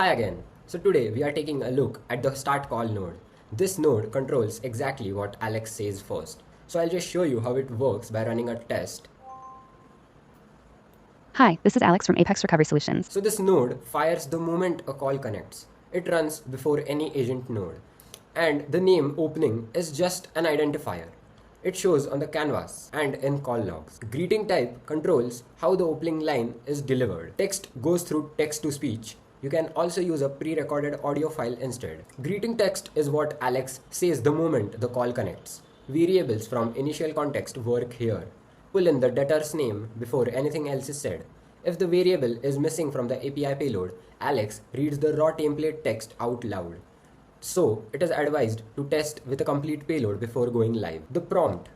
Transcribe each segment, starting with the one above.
Hi again. So today we are taking a look at the start call node. This node controls exactly what Alex says first. So I'll just show you how it works by running a test. Hi, this is Alex from Apex Recovery Solutions. So this node fires the moment a call connects. It runs before any agent node. And the name opening is just an identifier. It shows on the canvas and in call logs. Greeting type controls how the opening line is delivered. Text goes through text to speech. You can also use a pre-recorded audio file instead. Greeting text is what Alex says the moment the call connects. Variables from initial context work here. Pull in the debtor's name before anything else is said. If the variable is missing from the API payload, Alex reads the raw template text out loud. So, it is advised to test with a complete payload before going live. The prompt.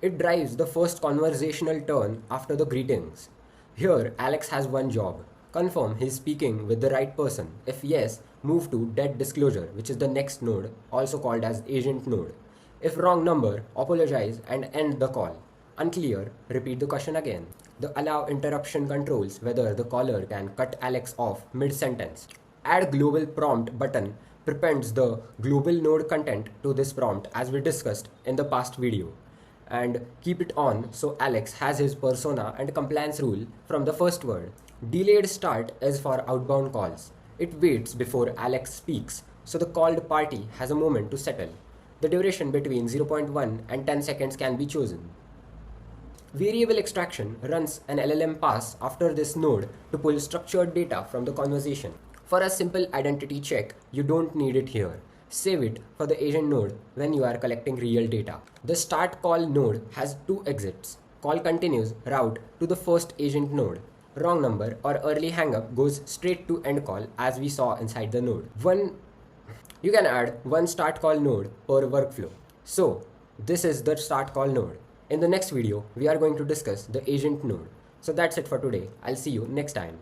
It drives the first conversational turn after the greetings. Here, Alex has one job. Confirm he's speaking with the right person. If yes, move to debt disclosure, which is the next node, also called as agent node. If wrong number, apologize and end the call. Unclear, repeat the question again. The allow interruption controls whether the caller can cut Alex off mid-sentence. Add global prompt button prepends the global node content to this prompt as we discussed in the past video. And keep it on so Alex has his persona and compliance rule from the first word. Delayed start is for outbound calls. It waits before Alex speaks, so the called party has a moment to settle. The duration between 0.1 and 10 seconds can be chosen. Variable extraction runs an LLM pass after this node to pull structured data from the conversation. For a simple identity check, you don't need it here. Save it for the agent node when you are collecting real data. The start call node has two exits. Call continues route to the first agent node. Wrong number or early hangup goes straight to end call as we saw inside the node. You can add one start call node per workflow. So this is the start call node. In the next video, we are going to discuss the agent node. So that's it for today. I'll see you next time.